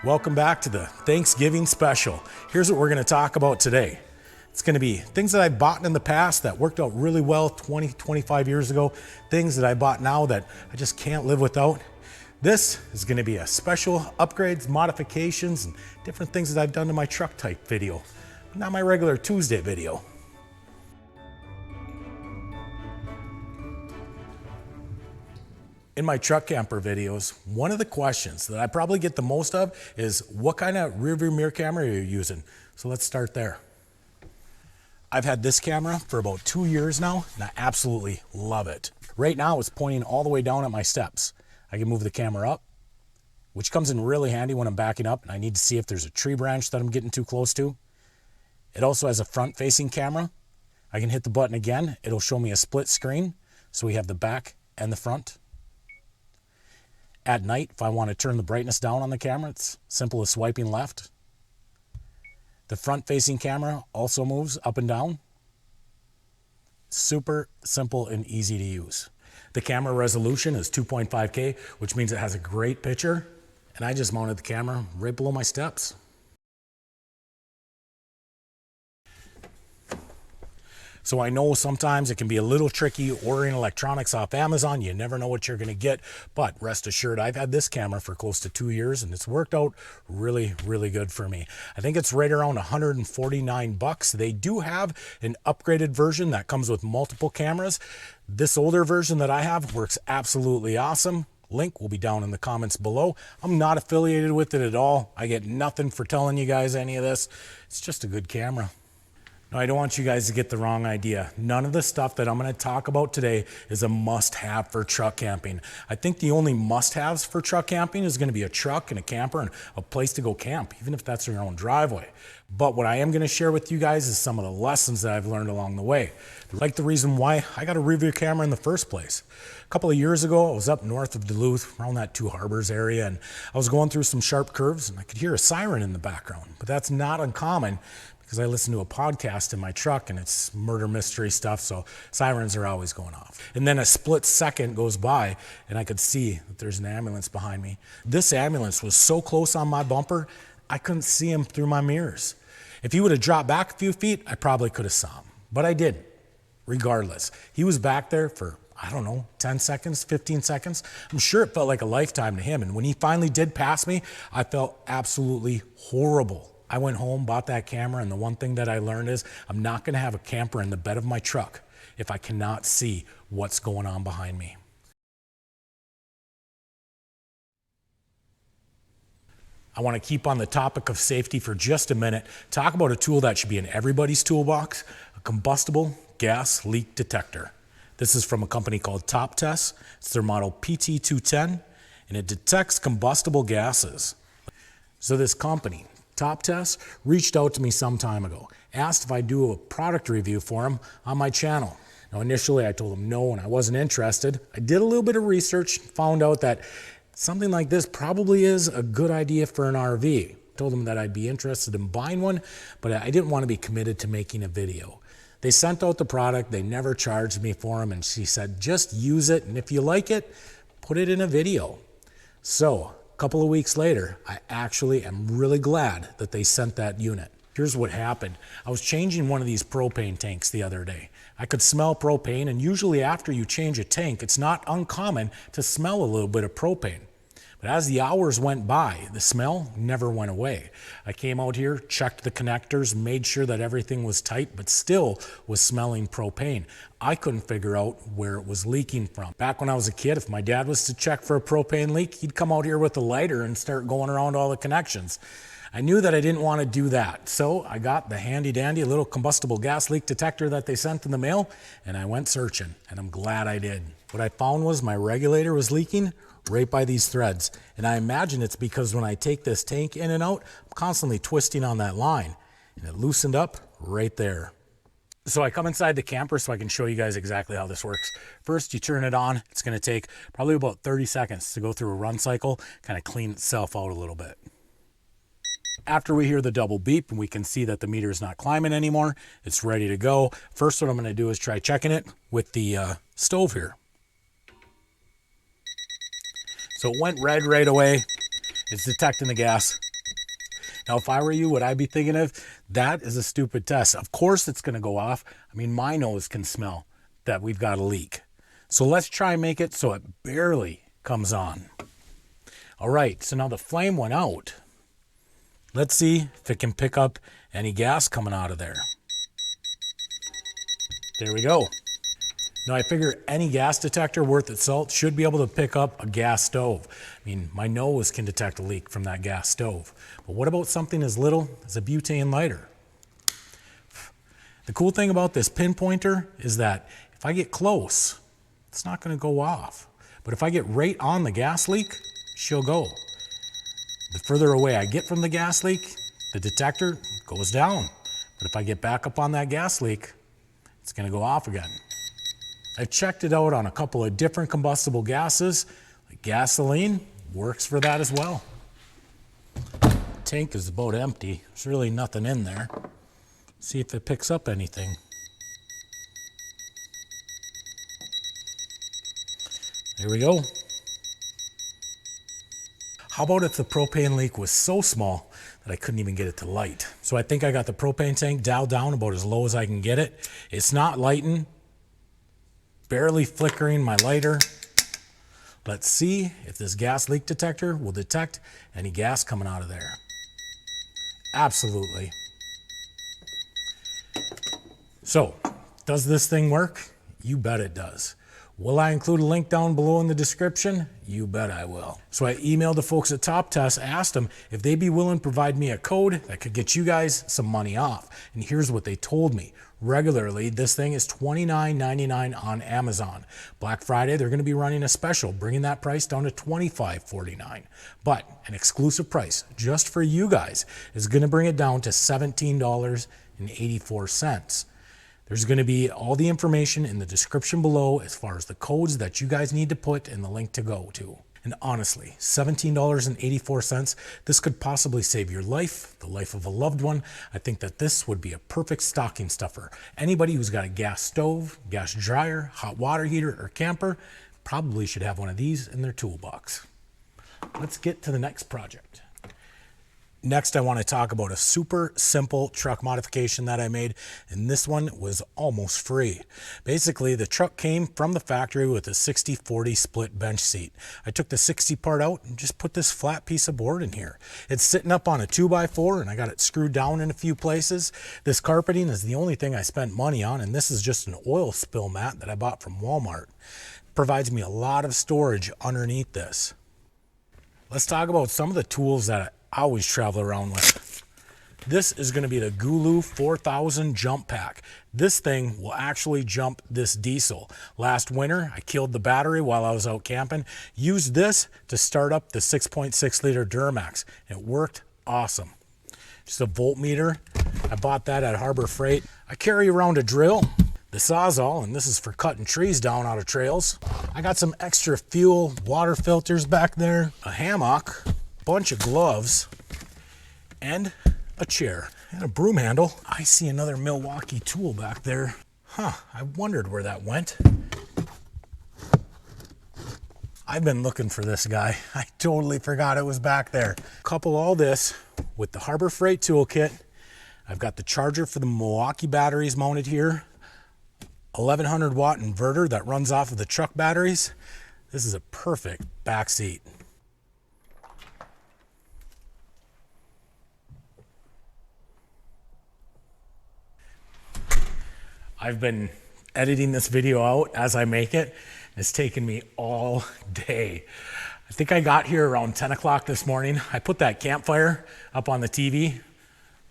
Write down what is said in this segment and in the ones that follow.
Welcome back to the Thanksgiving special. Here's what we're going to talk about today. It's going to be things that I bought in the past that worked out really well 20, 25 years ago, things that I bought now that I just can't live without. This is going to be a special upgrades, modifications, and different things that I've done to my truck type video, not my regular Tuesday video. In my truck camper videos, one of the questions that I probably get the most of is what kind of rear view mirror camera are you using? So let's start there. I've had this camera for about 2 years now, and I absolutely love it. Right now it's pointing all the way down at my steps. I can move the camera up, which comes in really handy when I'm backing up and I need to see if there's a tree branch that I'm getting too close to. It also has a front facing camera. I can hit the button again. It'll show me a split screen. So we have the back and the front. At night, if I want to turn the brightness down on the camera, it's simple as swiping left. The front-facing camera also moves up and down. Super simple and easy to use. The camera resolution is 2.5K, which means it has a great picture. And I just mounted the camera right below my steps. So I know sometimes it can be a little tricky ordering electronics off Amazon. You never know what you're going to get, but rest assured, I've had this camera for close to 2 years and it's worked out really, really good for me. I think it's right around 149 bucks. They do have an upgraded version that comes with multiple cameras. This older version that I have works absolutely awesome. Link will be down in the comments below. I'm not affiliated with it at all. I get nothing for telling you guys any of this. It's just a good camera. Now, I don't want you guys to get the wrong idea. None of the stuff that I'm going to talk about today is a must-have for truck camping. I think the only must-haves for truck camping is going to be a truck and a camper and a place to go camp, even if that's your own driveway. But what I am going to share with you guys is some of the lessons that I've learned along the way. Like the reason why I got a Rearview camera in the first place. A couple of years ago, I was up north of Duluth, around that Two Harbors area, and I was going through some sharp curves and I could hear a siren in the background. But that's not uncommon, because I listen to a podcast in my truck and it's murder mystery stuff, so sirens are always going off. And then a split second goes by and I could see that there's an ambulance behind me. This ambulance was so close on my bumper, I couldn't see him through my mirrors. If he would have dropped back a few feet, I probably could have saw him, but I didn't. Regardless, he was back there for, I don't know, 10 seconds, 15 seconds. I'm sure it felt like a lifetime to him. And when he finally did pass me, I felt absolutely horrible. I went home, bought that camera, and the one thing that I learned is I'm not going to have a camper in the bed of my truck if I cannot see what's going on behind me. I want to keep on the topic of safety for just a minute, talk about a tool that should be in everybody's toolbox, a combustible gas leak detector. This is from a company called Top Test. It's their model PT210, and it detects combustible gases. So this company, Top Test, reached out to me some time ago, asked if I'd do a product review for them on my channel. Now initially I told them no and I wasn't interested. I did a little bit of research, found out that something like this probably is a good idea for an RV. Told them that I'd be interested in buying one, but I didn't want to be committed to making a video. They sent out the product, they never charged me for them, and she said, just use it, and if you like it, put it in a video. So, a couple of weeks later, I actually am really glad that they sent that unit. Here's what happened. I was changing one of these propane tanks the other day. I could smell propane, and usually after you change a tank, it's not uncommon to smell a little bit of propane. But as the hours went by, the smell never went away. I came out here, checked the connectors, made sure that everything was tight, but still was smelling propane. I couldn't figure out where it was leaking from. Back when I was a kid, if my dad was to check for a propane leak, he'd come out here with a lighter and start going around all the connections. I knew that I didn't want to do that, so I got the handy-dandy little combustible gas leak detector that they sent in the mail, and I went searching, and I'm glad I did. What I found was my regulator was leaking right by these threads, and I imagine it's because when I take this tank in and out, I'm constantly twisting on that line, and it loosened up right there. So I come inside the camper so I can show you guys exactly how this works. First, you turn it on. It's going to take probably about 30 seconds to go through a run cycle, kind of clean itself out a little bit. After we hear the double beep and we can see that the meter is not climbing anymore, it's ready to go. First, what I'm going to do is try checking it with the stove here. So it went red right away. It's detecting the gas. Now, if I were you, what I'd be thinking of, that is a stupid test. Of course it's gonna go off. I mean, my nose can smell that we've got a leak. So let's try and make it so it barely comes on. All right, so now the flame went out. Let's see if it can pick up any gas coming out of there. There we go. Now I figure any gas detector worth its salt should be able to pick up a gas stove. I mean, my nose can detect a leak from that gas stove. But what about something as little as a butane lighter? The cool thing about this pinpointer is that if I get close, it's not going to go off. But if I get right on the gas leak, she'll go. The further away I get from the gas leak, the detector goes down. But if I get back up on that gas leak, it's going to go off again. I've checked it out on a couple of different combustible gases. Like gasoline works for that as well. The tank is about empty. There's really nothing in there. See if it picks up anything. There we go. How about if the propane leak was so small that I couldn't even get it to light? So I think I got the propane tank dialed down about as low as I can get it. It's not lighting, barely flickering my lighter. Let's see if this gas leak detector will detect any gas coming out of there. Absolutely. So, does this thing work? You bet it does. Will I include a link down below in the description? You bet I will. So I emailed the folks at Top Test, asked them if they'd be willing to provide me a code that could get you guys some money off. And here's what they told me. Regularly, this thing is $29.99 on Amazon. Black Friday, they're going to be running a special, bringing that price down to $25.49. But an exclusive price just for you guys is going to bring it down to $17.84. There's going to be all the information in the description below as far as the codes that you guys need to put and the link to go to. And honestly, $17.84, this could possibly save your life, the life of a loved one. I think that this would be a perfect stocking stuffer. Anybody who's got a gas stove, gas dryer, hot water heater, or camper probably should have one of these in their toolbox. Let's get to the next project. Next, I want to talk about a super simple truck modification that I made, and this one was almost free. Basically, the truck came from the factory with a 60-40 split bench seat. I took the 60 part out and just put this flat piece of board in here. It's sitting up on a 2x4, and I got it screwed down in a few places. This carpeting is the only thing I spent money on, and this is just an oil spill mat that I bought from Walmart. It provides me a lot of storage underneath this. Let's talk about some of the tools that I always travel around with. This is going to be the Gooloo 4000 jump pack. This thing will actually jump this diesel. Last winter, I killed the battery while I was out camping. Used this to start up the 6.6 liter Duramax. It worked awesome. Just a voltmeter. I bought that at Harbor Freight. I carry around a drill, the Sawzall, and this is for cutting trees down out of trails. I got some extra fuel, water filters back there, a hammock, bunch of gloves, and a chair and a broom handle. I see another Milwaukee tool back there. I wondered where that went. I've been looking for this guy. I totally forgot it was back there. Couple all this with the Harbor Freight toolkit. I've got the charger for the Milwaukee batteries mounted here. 1100 watt inverter that runs off of the truck batteries. This is a perfect back seat. I've been editing this video out as I make it. It's taken me all day. I think I got here around 10 o'clock this morning. I put that campfire up on the TV.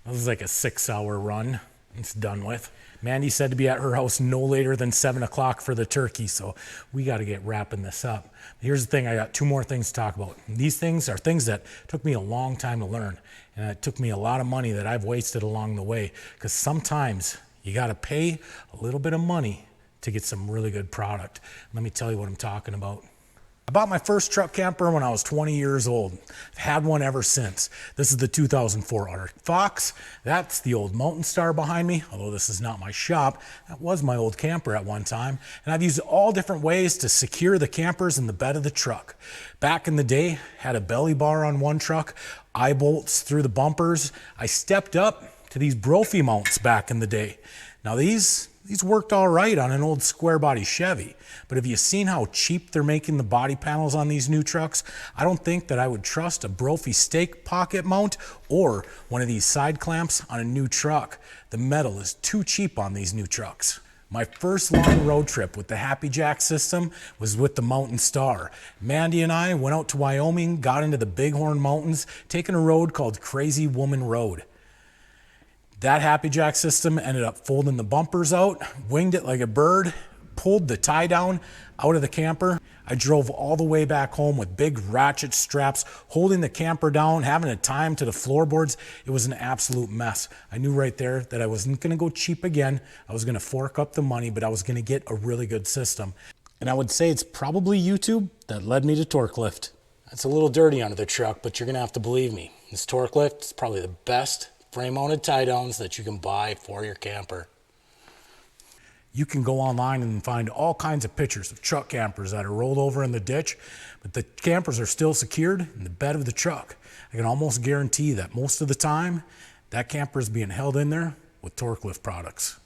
This is like a 6-hour run. It's done with. Mandy said to be at her house no later than 7 o'clock for the turkey, so we got to get wrapping this up. Here's the thing, I got 2 more things to talk about. These things are things that took me a long time to learn, and it took me a lot of money that I've wasted along the way, because sometimes you got to pay a little bit of money to get some really good product. Let me tell you what I'm talking about. I bought my first truck camper when I was 20 years old. I've had one ever since. This is the 2004 Arctic Fox. That's the old Mountain Star behind me, although this is not my shop. That was my old camper at one time. And I've used all different ways to secure the campers in the bed of the truck. Back in the day, had a belly bar on one truck. eye bolts through the bumpers. I stepped up to these Brophy mounts back in the day. Now these worked all right on an old square body Chevy, but have you seen how cheap they're making the body panels on these new trucks? I don't think that I would trust a Brophy stake pocket mount or one of these side clamps on a new truck. The metal is too cheap on these new trucks. My first long road trip with the Happy Jack system was with the Mountain Star. Mandy and I went out to Wyoming, got into the Bighorn Mountains, taking a road called Crazy Woman Road. That Happy Jack system ended up folding the bumpers out, winged it like a bird, pulled the tie down out of the camper. I drove all the way back home with big ratchet straps, holding the camper down, having to tie them to the floorboards. It was an absolute mess. I knew right there that I wasn't gonna go cheap again. I was gonna fork up the money, but I was gonna get a really good system. And I would say it's probably YouTube that led me to Torklift. It's a little dirty under the truck, but you're gonna have to believe me. This Torklift is probably the best frame-mounted tie-downs that you can buy for your camper. You can go online and find all kinds of pictures of truck campers that are rolled over in the ditch, but the campers are still secured in the bed of the truck. I can almost guarantee that most of the time, that camper is being held in there with Torklift products.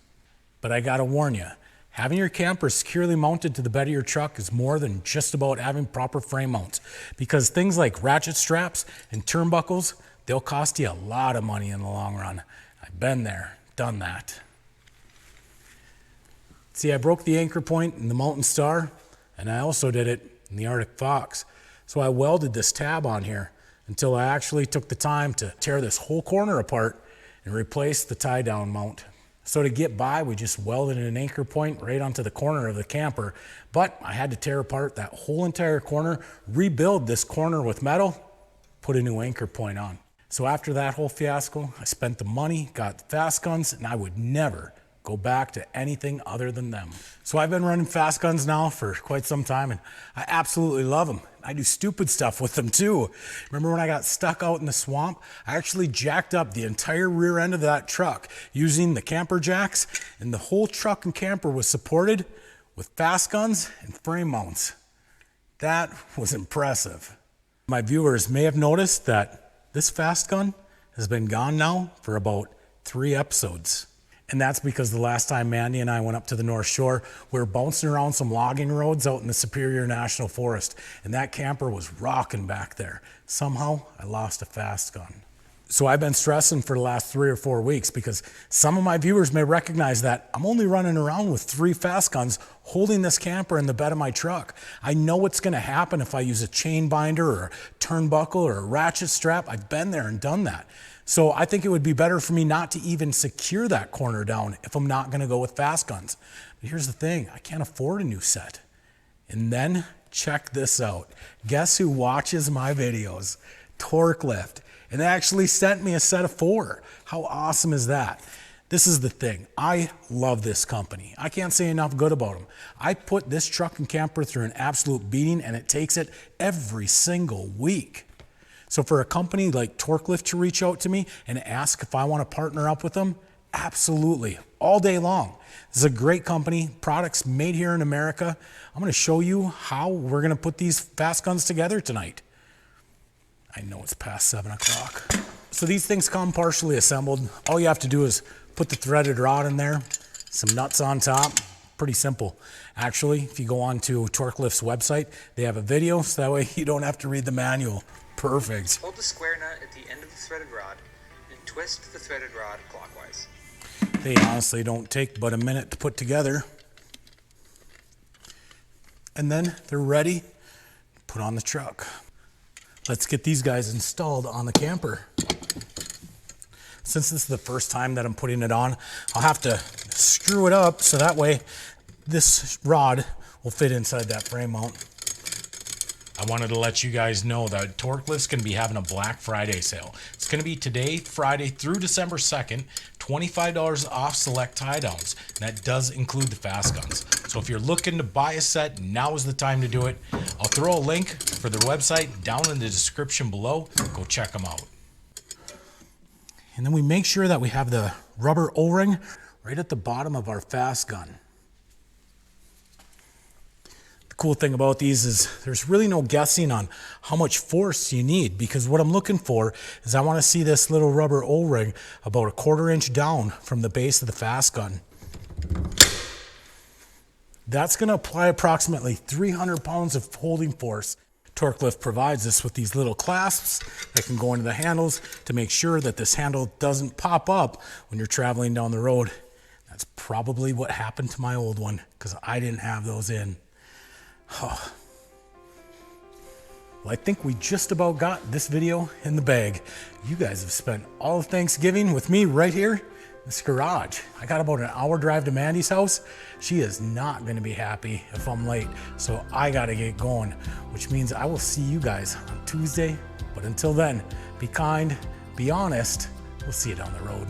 But I gotta warn you, having your camper securely mounted to the bed of your truck is more than just about having proper frame mounts, because things like ratchet straps and turnbuckles, they'll cost you a lot of money in the long run. I've been there, done that. See, I broke the anchor point in the Mountain Star, and I also did it in the Arctic Fox. So I welded this tab on here until I actually took the time to tear this whole corner apart and replace the tie-down mount. So to get by, we just welded an anchor point right onto the corner of the camper, but I had to tear apart that whole entire corner, rebuild this corner with metal, put a new anchor point on. So after that whole fiasco, I spent the money, got FastGuns, and I would never go back to anything other than them. So I've been running FastGuns now for quite some time, and I absolutely love them. I do stupid stuff with them too. Remember when I got stuck out in the swamp? I actually jacked up the entire rear end of that truck using the camper jacks, and the whole truck and camper was supported with FastGuns and frame mounts. That was impressive. My viewers may have noticed that this FastGun has been gone now for about 3 episodes. And that's because the last time Mandy and I went up to the North Shore, we were bouncing around some logging roads out in the Superior National Forest, and that camper was rocking back there. Somehow, I lost a FastGun. So I've been stressing for the last 3 or 4 weeks because some of my viewers may recognize that I'm only running around with 3 FastGuns holding this camper in the bed of my truck. I know what's gonna happen if I use a chain binder or a turnbuckle or a ratchet strap. I've been there and done that. So I think it would be better for me not to even secure that corner down if I'm not gonna go with FastGuns. But here's the thing, I can't afford a new set. And then check this out. Guess who watches my videos? Torklift. And they actually sent me a set of 4. How awesome is that? This is the thing. I love this company. I can't say enough good about them. I put this truck and camper through an absolute beating, and it takes it every single week. So for a company like Torklift to reach out to me and ask if I want to partner up with them, absolutely, all day long. This is a great company, products made here in America. I'm going to show you how we're going to put these FastGuns together tonight. I know it's past 7 o'clock. So these things come partially assembled. All you have to do is put the threaded rod in there, some nuts on top. Pretty simple. Actually, if you go on to Torklift's website, they have a video, so that way you don't have to read the manual. Perfect. Hold the square nut at the end of the threaded rod and twist the threaded rod clockwise. They honestly don't take but a minute to put together. And then they're ready to put on the truck. Let's get these guys installed on the camper. Since this is the first time that I'm putting it on, I'll have to screw it up so that way this rod will fit inside that frame mount. I wanted to let you guys know that Torklift's going to be having a Black Friday sale. It's going to be today, Friday through December 2nd, $25 off select tie downs. And that does include the FastGuns. So if you're looking to buy a set, now is the time to do it. I'll throw a link for their website down in the description below. Go check them out. And then we make sure that we have the rubber O-ring right at the bottom of our FastGun. The cool thing about these is there's really no guessing on how much force you need, because what I'm looking for is I want to see this little rubber O-ring about 1/4 inch down from the base of the fast gun. That's going to apply approximately 300 pounds of holding force. Torklift provides us with these little clasps that can go into the handles to make sure that this handle doesn't pop up when you're traveling down the road. That's probably what happened to my old one, because I didn't have those in. Oh. Well, I think we just about got this video in the bag. You guys have spent all of Thanksgiving with me right here in this garage. I got about an hour drive to Mandy's house. She is not going to be happy if I'm late, so I got to get going, which means I will see you guys on Tuesday. But until then, be kind, be honest. We'll see you down the road.